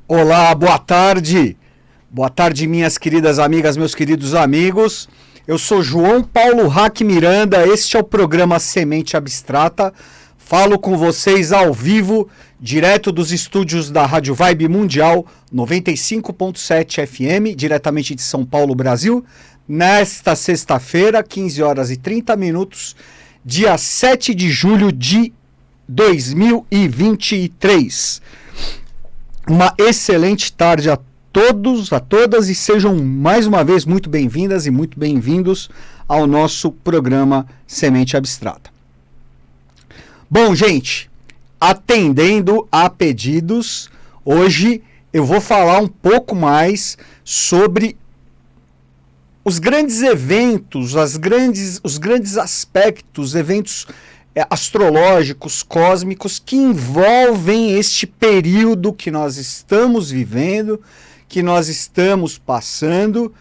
Olá, boa tarde. Boa tarde, minhas queridas amigas, meus queridos amigos. Eu sou João Paulo Hack Miranda, este é o programa Semente Abstrata. Falo com vocês ao vivo, direto dos estúdios da Rádio Vibe Mundial 95.7 FM, diretamente de São Paulo, Brasil. Nesta sexta-feira, 15 horas e 30 minutos, dia 7 de julho de 2023. Uma excelente tarde a todos, a todas, e sejam mais uma vez muito bem-vindas e muito bem-vindos ao nosso programa Semente Abstrata. Bom, gente, atendendo a pedidos, hoje eu vou falar um pouco mais sobre os grandes eventos, os grandes aspectos, eventos astrológicos, cósmicos, que envolvem este período que nós estamos vivendo, que nós estamos passando,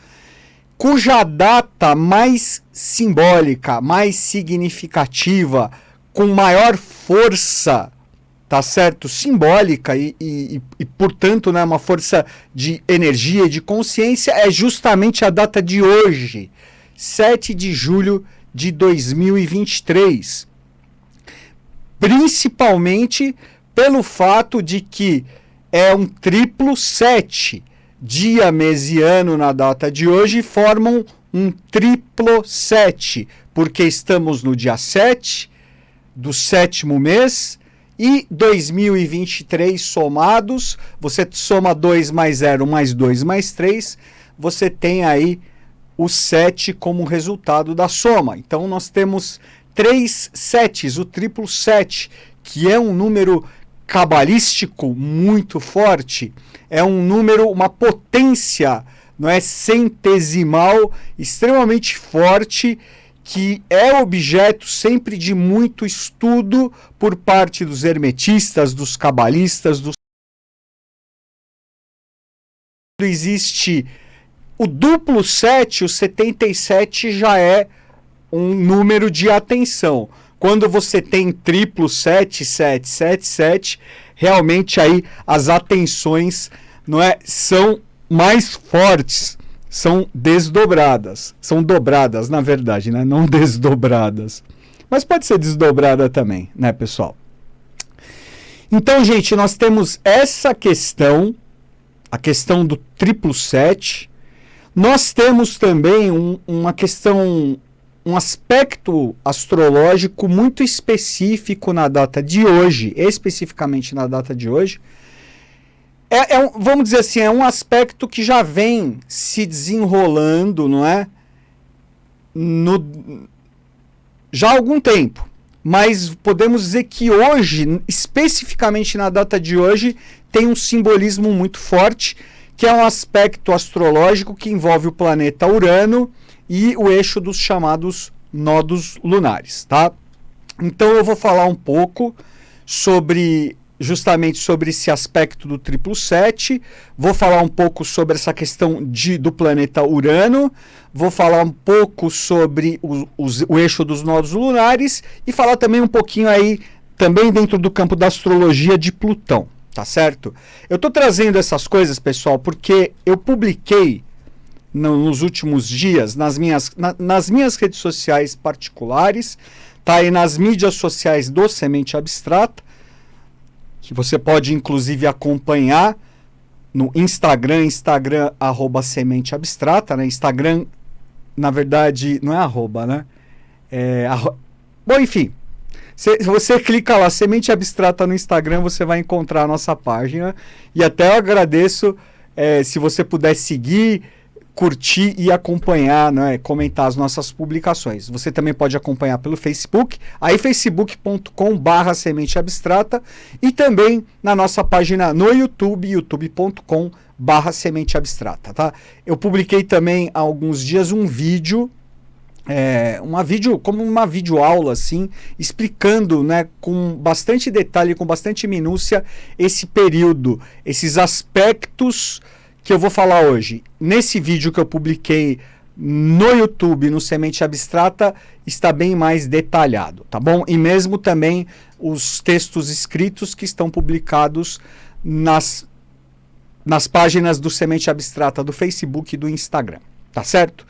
cuja data mais simbólica, mais significativa, com maior força, tá certo? Simbólica e portanto, né, uma força de energia e de consciência, é justamente a data de hoje, 7 de julho de 2023. Principalmente pelo fato de que é um triplo 7, dia, mês e ano na data de hoje, formam um triplo 7, porque estamos no dia 7 do 7º mês e 2023 somados, você soma 2 mais 0 mais 2 mais 3, você tem aí o 7 como resultado da soma. Então nós temos 3 setes, o triplo 7, que é um número cabalístico muito forte, é um número, uma potência, não é, centesimal, extremamente forte, que é objeto sempre de muito estudo por parte dos hermetistas, dos cabalistas, existe o duplo 7, o 77 já é um número de atenção. Quando você tem triplo 7, 7, 7, 7, realmente aí as atenções, não é, são mais fortes, são desdobradas. São dobradas, na verdade, né? Não desdobradas. Mas pode ser desdobrada também, né, pessoal? Então, gente, nós temos essa questão, a questão do triplo 7. Nós temos também uma questão, um aspecto astrológico muito específico na data de hoje, especificamente na data de hoje. Vamos dizer assim, é um aspecto que já vem se desenrolando, não é? Já há algum tempo. Mas podemos dizer que hoje, especificamente na data de hoje, tem um simbolismo muito forte, que é um aspecto astrológico que envolve o planeta Urano e o eixo dos chamados nodos lunares, tá? Então eu vou falar um pouco justamente sobre esse aspecto do triplo 7, vou falar um pouco sobre essa questão do planeta Urano, vou falar um pouco sobre o eixo dos nodos lunares e falar também um pouquinho aí, também dentro do campo da astrologia, de Plutão, tá certo? Eu tô trazendo essas coisas, pessoal, porque eu publiquei nos últimos dias, nas minhas redes sociais particulares, tá aí nas mídias sociais do Semente Abstrata, que você pode inclusive acompanhar no Instagram @Semente Abstrata, né? Instagram, na verdade, não é arroba, né? Bom, enfim, se você clica lá, Semente Abstrata no Instagram, você vai encontrar a nossa página, e até eu agradeço se você puder seguir, curtir e acompanhar, né, comentar as nossas publicações. Você também pode acompanhar pelo Facebook, aí facebook.com/Semente Abstrata, e também na nossa página no YouTube, youtube.com/Semente Abstrata, tá? Eu publiquei também há alguns dias um vídeo, como uma videoaula, assim, explicando, né, com bastante detalhe, com bastante minúcia, esse período, esses aspectos que eu vou falar hoje. Nesse vídeo que eu publiquei no YouTube, no Semente Abstrata, está bem mais detalhado, tá bom? E mesmo também os textos escritos que estão publicados nas nas páginas do Semente Abstrata do Facebook e do Instagram, tá certo?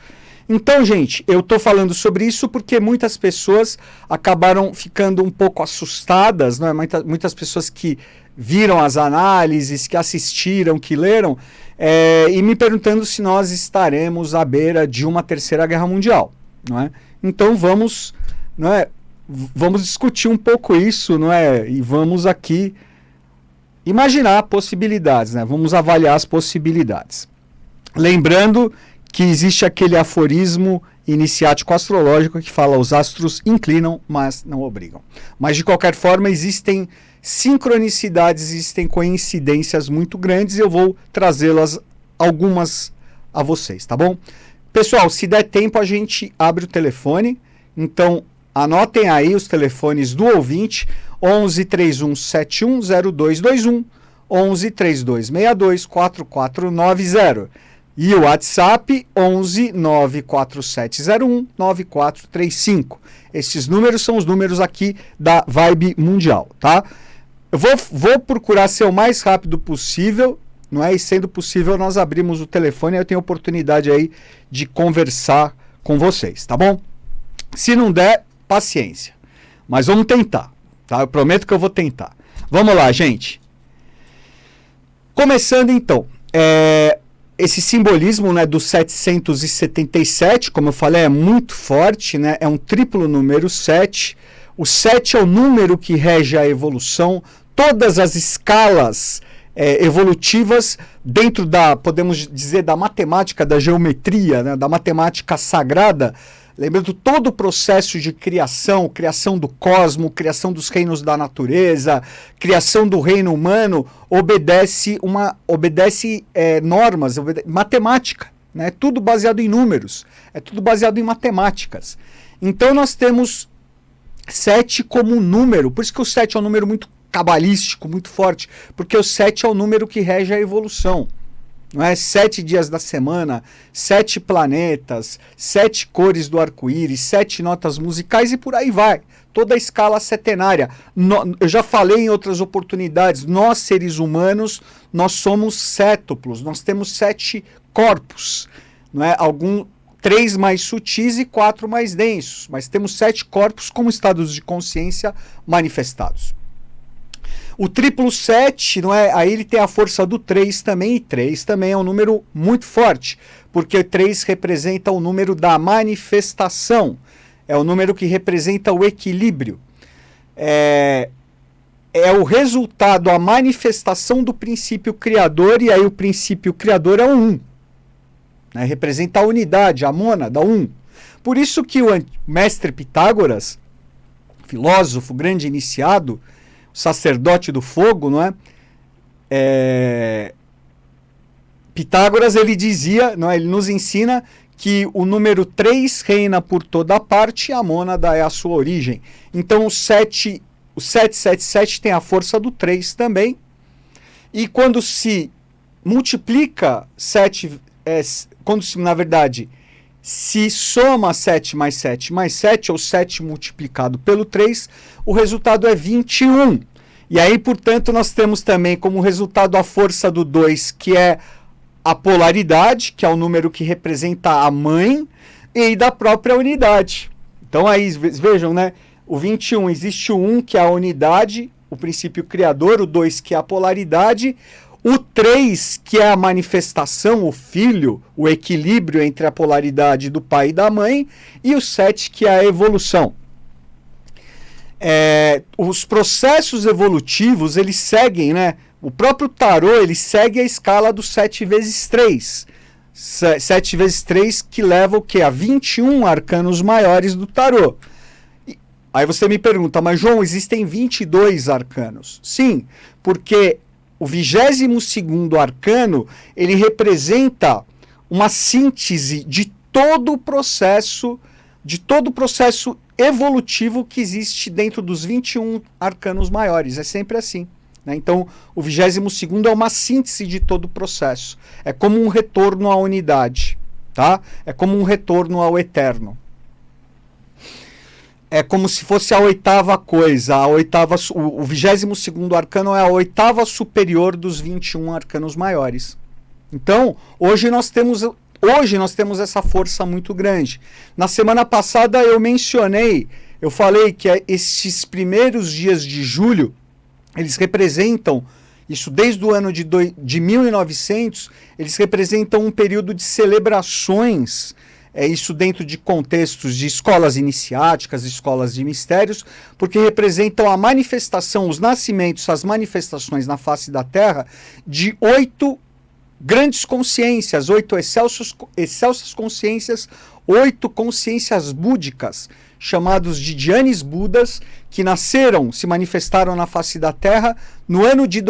Então, gente, eu tô falando sobre isso porque muitas pessoas acabaram ficando um pouco assustadas, não é? Muitas pessoas que viram as análises, que assistiram, que leram, e me perguntando se nós estaremos à beira de uma terceira guerra mundial, não é? Então vamos, não é? Vamos discutir um pouco isso, não é? E vamos aqui imaginar possibilidades, né? Vamos avaliar as possibilidades. Lembrando que existe aquele aforismo iniciático astrológico que fala: os astros inclinam, mas não obrigam. Mas de qualquer forma existem sincronicidades, existem coincidências muito grandes e eu vou trazê-las algumas a vocês, tá bom? Pessoal, se der tempo a gente abre o telefone, então anotem aí os telefones do ouvinte: 11 31 71 0221, 11 32 62 4490. E o WhatsApp 11 94701 9435. Esses números são os números aqui da Vibe Mundial, tá? Eu vou procurar ser o mais rápido possível, não é? E sendo possível nós abrimos o telefone e eu tenho oportunidade aí de conversar com vocês, tá bom? Se não der, paciência. Mas vamos tentar, tá? Eu prometo que eu vou tentar. Vamos lá, gente. Começando então, esse simbolismo, né, do 777, como eu falei, é muito forte, né? É um triplo número 7. O 7 é o número que rege a evolução. Todas as escalas evolutivas dentro da, podemos dizer, da matemática, da geometria, né, da matemática sagrada, lembrando todo o processo de criação, criação do cosmos, criação dos reinos da natureza, criação do reino humano, obedece normas, matemática, né? É tudo baseado em números, é tudo baseado em matemáticas. Então nós temos 7 como número, por isso que o 7 é um número muito cabalístico, muito forte, porque o 7 é o número que rege a evolução. Não é? 7 dias da semana, 7 planetas, 7 cores do arco-íris, 7 notas musicais e por aí vai. Toda a escala setenária. Eu já falei em outras oportunidades, nós seres humanos, nós somos sétuplos, nós temos 7 corpos. Não é? 3 mais sutis e 4 mais densos, mas temos 7 corpos como estados de consciência manifestados. O triplo 7, não é? Aí ele tem a força do 3 também, e 3 também é um número muito forte, porque 3 representa o número da manifestação, é o número que representa o equilíbrio. É o resultado, a manifestação do princípio criador, e aí o princípio criador é o 1. Né? Representa a unidade, a mônada, 1. Por isso que o mestre Pitágoras, filósofo, grande iniciado, sacerdote do fogo, não é? Pitágoras, ele dizia, não é? Ele nos ensina que o número 3 reina por toda parte e a mônada é a sua origem. Então o 777 tem a força do 3 também. E quando se multiplica 7, na verdade, se soma 7 mais 7 mais 7, ou 7 multiplicado pelo 3, o resultado é 21. E aí, portanto, nós temos também como resultado a força do 2, que é a polaridade, que é o número que representa a mãe, e da própria unidade. Então aí, vejam, né? O 21, existe o 1, que é a unidade, o princípio criador, o 2, que é a polaridade, o 3, que é a manifestação, o filho, o equilíbrio entre a polaridade do pai e da mãe, e o 7, que é a evolução. Os processos evolutivos, eles seguem, né? O próprio tarô, ele segue a escala do 7 vezes 3. 7 vezes 3 que leva o quê? A 21 arcanos maiores do tarô. Aí você me pergunta, mas João, existem 22 arcanos? Sim, porque o 22º arcano, ele representa uma síntese de todo o processo evolutivo que existe dentro dos 21 arcanos maiores. É sempre assim, né? Então, o 22º é uma síntese de todo o processo. É como um retorno à unidade, tá? É como um retorno ao eterno. é como se fosse a oitava coisa, o 22º arcano é a oitava superior dos 21 arcanos maiores. Então, hoje nós temos essa força muito grande. Na semana passada eu falei que esses primeiros dias de julho, eles representam, isso desde o ano de 1900, eles representam um período de celebrações, isso dentro de contextos de escolas iniciáticas, escolas de mistérios, porque representam a manifestação, os nascimentos, as manifestações na face da Terra de 8 grandes consciências, 8 excelsas consciências, 8 consciências búdicas, chamados de Dhyanis Budas, que se manifestaram na face da Terra no ano de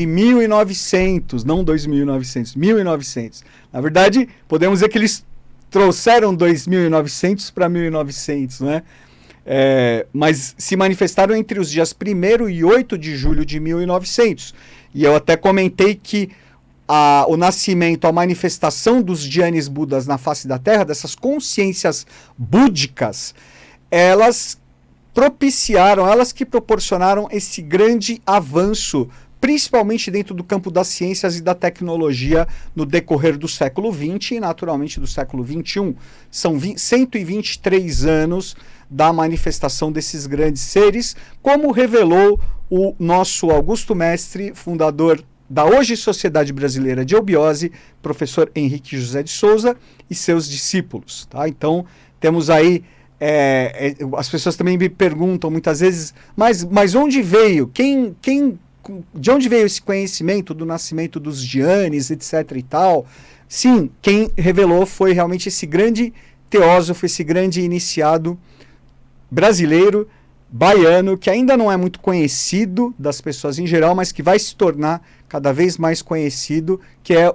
1900, não 2900, 1900. Na verdade, podemos dizer que eles trouxeram 2900 para 1900, né? Mas se manifestaram entre os dias 1º e 8 de julho de 1900. E eu até comentei que o nascimento, a manifestação dos Dhyanis Budas na face da Terra, dessas consciências búdicas, elas que proporcionaram esse grande avanço, principalmente dentro do campo das ciências e da tecnologia no decorrer do século XX e, naturalmente, do século XXI. São 123 anos da manifestação desses grandes seres, como revelou o nosso Augusto Mestre, fundador da hoje Sociedade Brasileira de Eubiose, professor Henrique José de Souza e seus discípulos. Tá? Então, temos aí, as pessoas também me perguntam muitas vezes, mas onde veio? De onde veio esse conhecimento do nascimento dos Dhyanis, etc. e tal? Sim, quem revelou foi realmente esse grande teósofo, esse grande iniciado brasileiro, baiano, que ainda não é muito conhecido das pessoas em geral, mas que vai se tornar cada vez mais conhecido, que é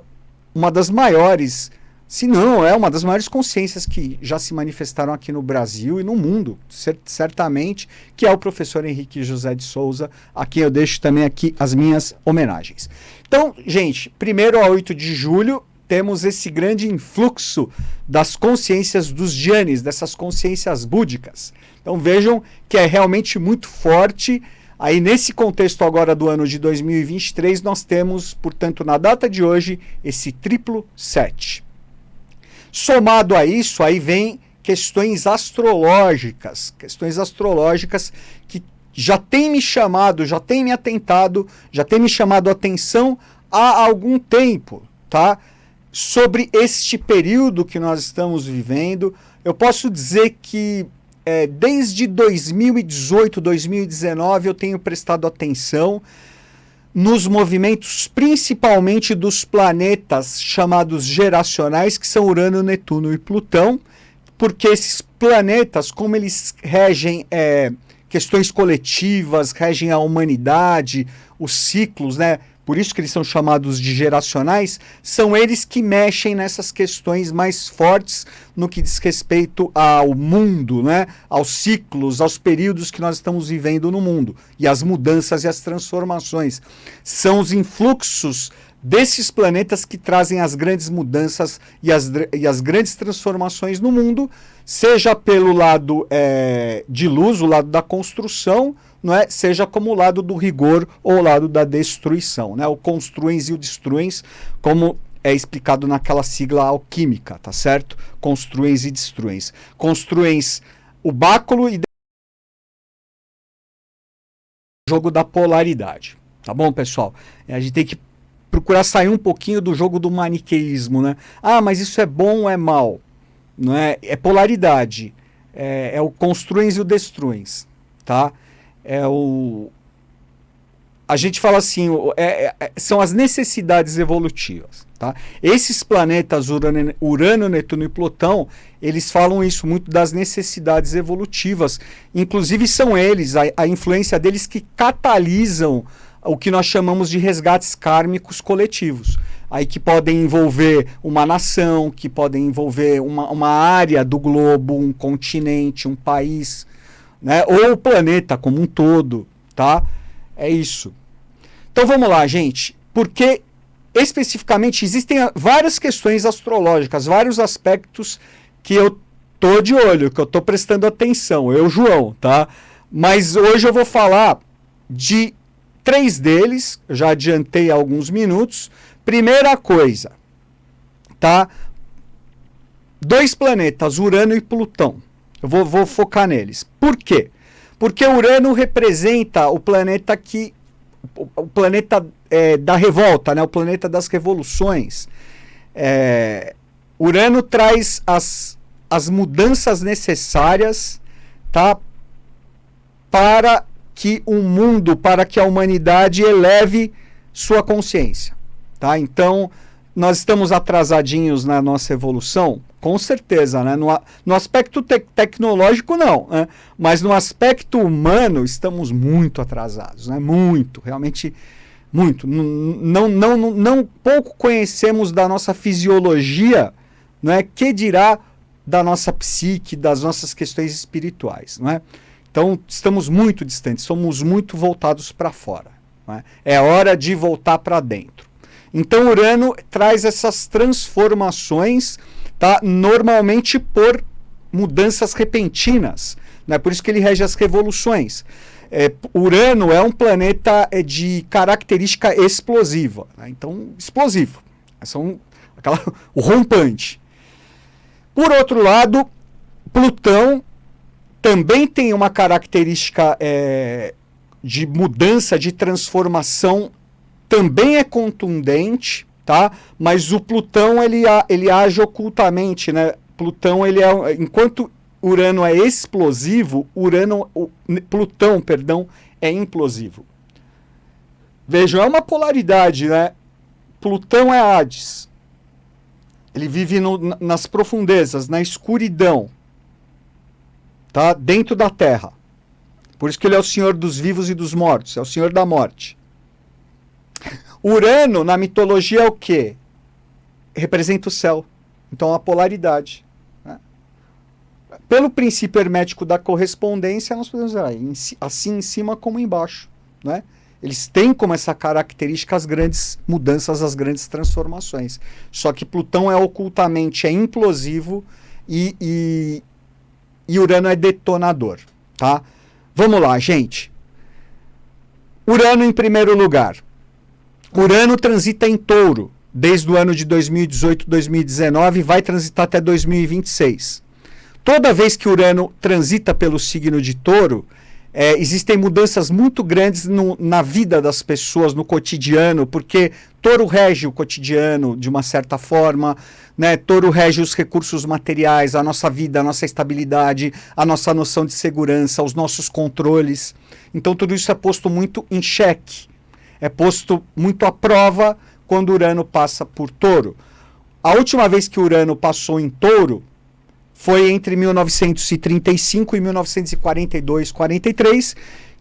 uma das maiores, se não é uma das maiores consciências que já se manifestaram aqui no Brasil e no mundo, certamente, que é o professor Henrique José de Souza, a quem eu deixo também aqui as minhas homenagens. Então, gente, 1º a 8 de julho, temos esse grande influxo das consciências dos Dhyanis, dessas consciências búdicas. Então vejam que é realmente muito forte. Aí nesse contexto agora do ano de 2023, nós temos, portanto, na data de hoje, esse triplo 7. Somado a isso, aí vem questões astrológicas que já tem me chamado, já tem me atentado, já tem me chamado a atenção há algum tempo, tá? Sobre este período que nós estamos vivendo. Eu posso dizer que desde 2018, 2019, eu tenho prestado atenção nos movimentos, principalmente dos planetas chamados geracionais, que são Urano, Netuno e Plutão, porque esses planetas, como eles regem questões coletivas, regem a humanidade, os ciclos, né? Por isso que eles são chamados de geracionais, são eles que mexem nessas questões mais fortes no que diz respeito ao mundo, né? Aos ciclos, aos períodos que nós estamos vivendo no mundo, e as mudanças e as transformações. São os influxos desses planetas que trazem as grandes mudanças e as grandes transformações no mundo, seja pelo lado de luz, o lado da construção, não é? Seja como o lado do rigor ou o lado da destruição, né? O construens e o destruens, como é explicado naquela sigla alquímica, tá certo? Construens e destruens. Construens o báculo e o jogo da polaridade. Tá bom, pessoal? A gente tem que procurar sair um pouquinho do jogo do maniqueísmo, né? Ah, mas isso é bom ou é mal? Não é? É polaridade. É o construens e o destruens, tá? A gente fala assim, são as necessidades evolutivas, tá? Esses planetas Urano, Netuno e Plutão, eles falam isso muito das necessidades evolutivas. Inclusive são eles, a influência deles que catalisam o que nós chamamos de resgates kármicos coletivos. Aí que podem envolver uma nação, que podem envolver uma área do globo, um continente, um país, né? Ou o planeta como um todo, tá? É isso. Então vamos lá, gente. Porque especificamente existem várias questões astrológicas, vários aspectos que eu tô de olho, que eu tô prestando atenção, eu, João, tá? Mas hoje eu vou falar de 3 deles, eu já adiantei há alguns minutos. Primeira coisa, tá? 2 planetas, Urano e Plutão. Eu vou focar neles. Por quê? Porque Urano representa o planeta que... O planeta da revolta, né? O planeta das revoluções. Urano traz as mudanças necessárias, tá? Para que o mundo, para que a humanidade eleve sua consciência. Tá? Então, nós estamos atrasadinhos na nossa evolução? Com certeza, né? No aspecto tecnológico, não. Né? Mas no aspecto humano, estamos muito atrasados. Né? Muito, realmente muito. Não pouco conhecemos da nossa fisiologia, não é? Que dirá da nossa psique, das nossas questões espirituais. Não é? Então, estamos muito distantes, somos muito voltados para fora. Não é? É hora de voltar para dentro. Então, Urano traz essas transformações, tá? Normalmente por mudanças repentinas. Né? Por isso que ele rege as revoluções. Urano é um planeta de característica explosiva. Né? Então, explosivo. O rompante. Por outro lado, Plutão também tem uma característica de mudança, de transformação, também é contundente, tá? Mas o Plutão ele age ocultamente, né? Plutão enquanto Urano é explosivo, Plutão, perdão, é implosivo. Vejam, é uma polaridade, né? Plutão é Hades. Ele vive nas profundezas, na escuridão, tá? Dentro da Terra. Por isso que ele é o senhor dos vivos e dos mortos, é o senhor da morte. Urano, na mitologia, é o quê? Representa o céu. Então, a polaridade. Né? Pelo princípio hermético da correspondência, nós podemos dizer assim em cima como embaixo. Né? Eles têm como essa característica as grandes mudanças, as grandes transformações. Só que Plutão é ocultamente implosivo e Urano é detonador. Tá? Vamos lá, gente. Urano em primeiro lugar. Urano transita em Touro desde o ano de 2018, 2019 e vai transitar até 2026. Toda vez que Urano transita pelo signo de Touro, existem mudanças muito grandes na vida das pessoas, no cotidiano, porque Touro rege o cotidiano de uma certa forma, né? Touro rege os recursos materiais, a nossa vida, a nossa estabilidade, a nossa noção de segurança, os nossos controles. Então tudo isso é posto muito em xeque. É posto muito à prova quando Urano passa por Touro. A última vez que Urano passou em Touro foi entre 1935 e 1942, 43,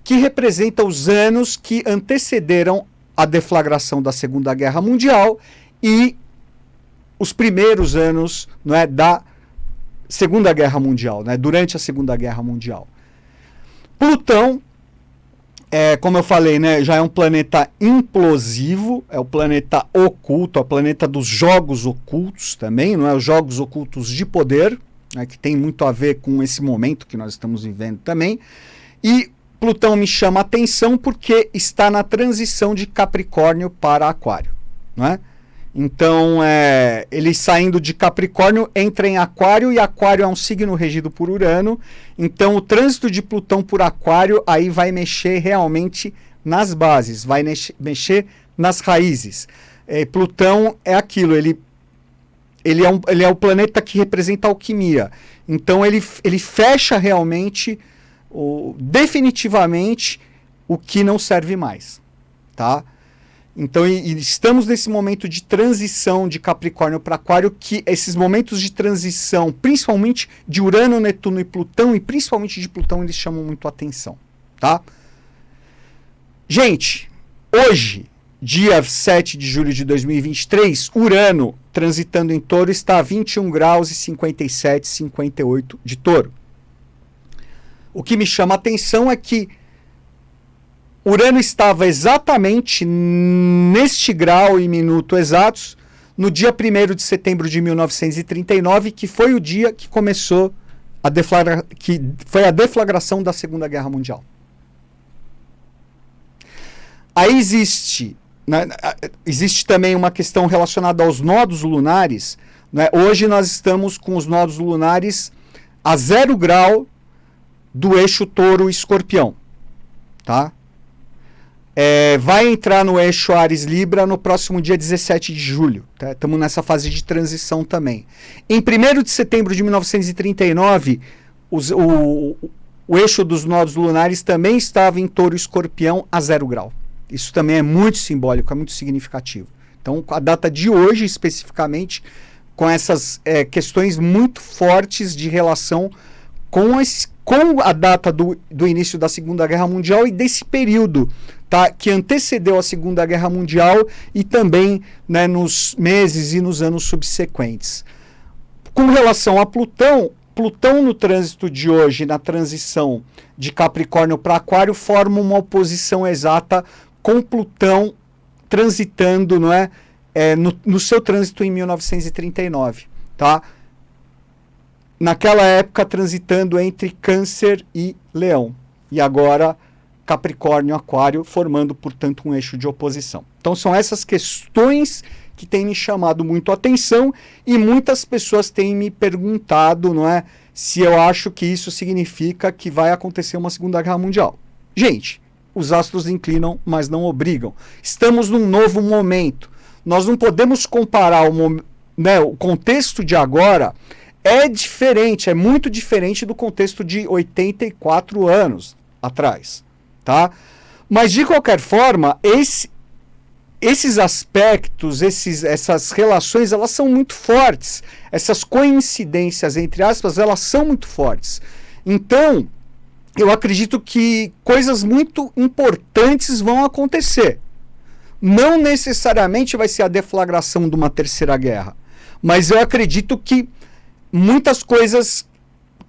que representa os anos que antecederam a deflagração da Segunda Guerra Mundial e os primeiros anos, não é, da Segunda Guerra Mundial, né, durante a Segunda Guerra Mundial. Plutão, como eu falei, né, já é um planeta implosivo, é o planeta oculto, é o planeta dos jogos ocultos também, não é? Os jogos ocultos de poder, né, que tem muito a ver com esse momento que nós estamos vivendo também. E Plutão me chama a atenção porque está na transição de Capricórnio para Aquário. Não é? Então, ele saindo de Capricórnio entra em Aquário, e Aquário é um signo regido por Urano. Então, o trânsito de Plutão por Aquário aí vai mexer realmente nas bases, vai mexer nas raízes. Plutão é aquilo, ele é o planeta que representa a alquimia. Então, ele fecha realmente, definitivamente, o que não serve mais. Tá? Então, estamos nesse momento de transição de Capricórnio para Aquário, que esses momentos de transição, principalmente de Urano, Netuno e Plutão, e principalmente de Plutão, eles chamam muito a atenção. Tá? Gente, hoje, dia 7 de julho de 2023, Urano, transitando em Touro, está a 21 graus e 57, 58 de Touro. O que me chama a atenção é que Urano estava exatamente neste grau e minuto exatos no dia 1º de setembro de 1939, que foi o dia que começou que foi a deflagração da Segunda Guerra Mundial. Aí existe também uma questão relacionada aos nodos lunares, né? Hoje nós estamos com os nodos lunares a 0 grau do eixo Touro-Escorpião, tá? Vai entrar no eixo Áries-Libra no próximo dia 17 de julho. Estamos nessa fase de transição também. Em 1º de setembro de 1939, o eixo dos nodos lunares também estava em Touro-Escorpião a 0 grau. Isso também é muito simbólico, é muito significativo. Então, a data de hoje, especificamente, com essas questões muito fortes de relação com a data do início da Segunda Guerra Mundial e desse período, tá, que antecedeu a Segunda Guerra Mundial e também, né, nos meses e nos anos subsequentes. Com relação a Plutão no trânsito de hoje, na transição de Capricórnio para Aquário, forma uma oposição exata com Plutão transitando, não é, no seu trânsito em 1939, tá? Naquela época transitando entre Câncer e Leão. E agora Capricórnio e Aquário, formando, portanto, um eixo de oposição. Então são essas questões que têm me chamado muito a atenção e muitas pessoas têm me perguntado, não é, se eu acho que isso significa que vai acontecer uma Segunda Guerra Mundial. Gente, os astros inclinam, mas não obrigam. Estamos num novo momento. Nós não podemos comparar o contexto de agora. É diferente, é muito diferente do contexto de 84 anos atrás, tá? Mas, de qualquer forma, esses aspectos, essas relações, elas são muito fortes. Essas coincidências, entre aspas, elas são muito fortes. Então, eu acredito que coisas muito importantes vão acontecer. Não necessariamente vai ser a deflagração de uma terceira guerra, mas eu acredito que muitas coisas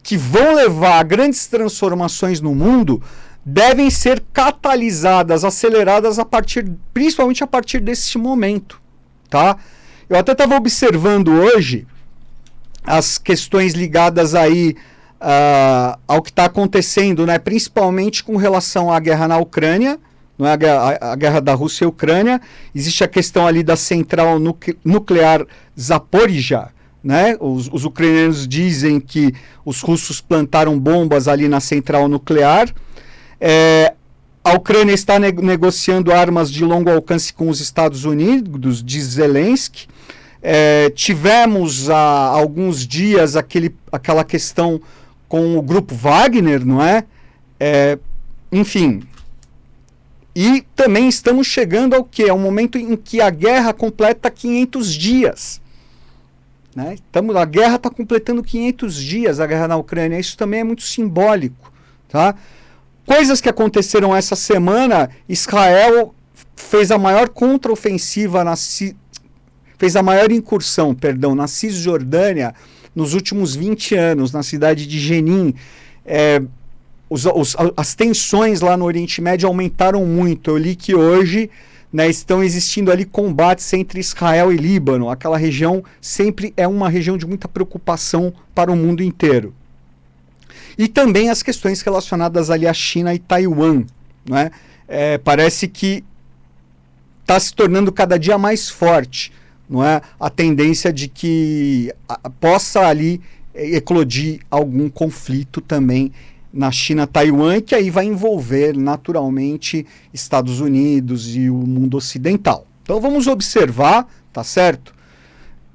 que vão levar a grandes transformações no mundo devem ser catalisadas, aceleradas principalmente a partir desse momento, tá? Eu até estava observando hoje as questões ligadas aí ao que está acontecendo, né? Principalmente com relação à guerra na Ucrânia, não é? A guerra da Rússia e Ucrânia. Existe a questão ali da central nuclear Zaporizhzhia, né? Os ucranianos dizem que os russos plantaram bombas ali na central nuclear. A Ucrânia está negociando armas de longo alcance com os Estados Unidos, diz Zelensky. Tivemos há alguns dias aquela questão com o grupo Wagner, não é? Enfim. E também estamos chegando ao quê? Ao momento em que a guerra completa 500 dias. Né? A guerra está completando 500 dias, a guerra na Ucrânia. Isso também é muito simbólico. Tá? Coisas que aconteceram essa semana: Israel fez a maior contraofensiva, fez a maior incursão, na Cisjordânia nos últimos 20 anos, na cidade de Jenin. As tensões lá no Oriente Médio aumentaram muito. Eu li que hoje, né, estão existindo ali combates entre Israel e Líbano. Aquela região sempre é uma região de muita preocupação para o mundo inteiro. E também as questões relacionadas ali à China e Taiwan, né? Parece que está se tornando cada dia mais forte, não é? A tendência de que possa ali eclodir algum conflito também na China-Taiwan, que aí vai envolver naturalmente Estados Unidos e o mundo ocidental. Então vamos observar, tá certo?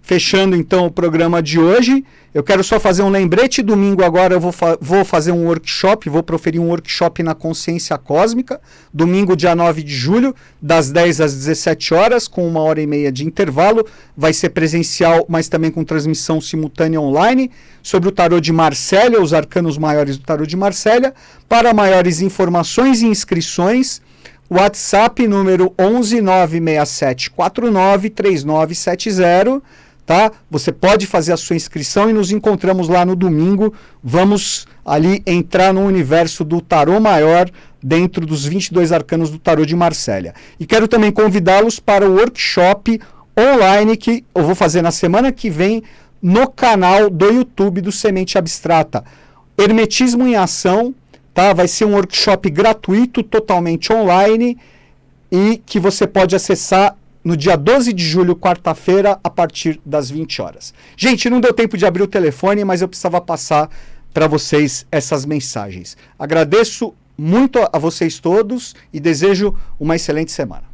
Fechando então o programa de hoje, eu quero só fazer um lembrete. Domingo agora eu vou fazer um workshop, vou proferir um workshop na consciência cósmica, domingo dia 9 de julho, das 10 às 17 horas, com 1h30 de intervalo. Vai ser presencial, mas também com transmissão simultânea online, sobre o tarô de Marsella, os arcanos maiores do tarô de Marsella. Para maiores informações e inscrições, WhatsApp número 11 967 49 3970. Tá? Você pode fazer a sua inscrição e nos encontramos lá no domingo. Vamos ali entrar no universo do tarô maior dentro dos 22 arcanos do tarô de Marsella. E quero também convidá-los para o workshop online que eu vou fazer na semana que vem no canal do YouTube do Semente Abstrata. Hermetismo em Ação, tá? Vai ser um workshop gratuito, totalmente online, e que você pode acessar no dia 12 de julho, quarta-feira, a partir das 20 horas. Gente, não deu tempo de abrir o telefone, mas eu precisava passar para vocês essas mensagens. Agradeço muito a vocês todos e desejo uma excelente semana.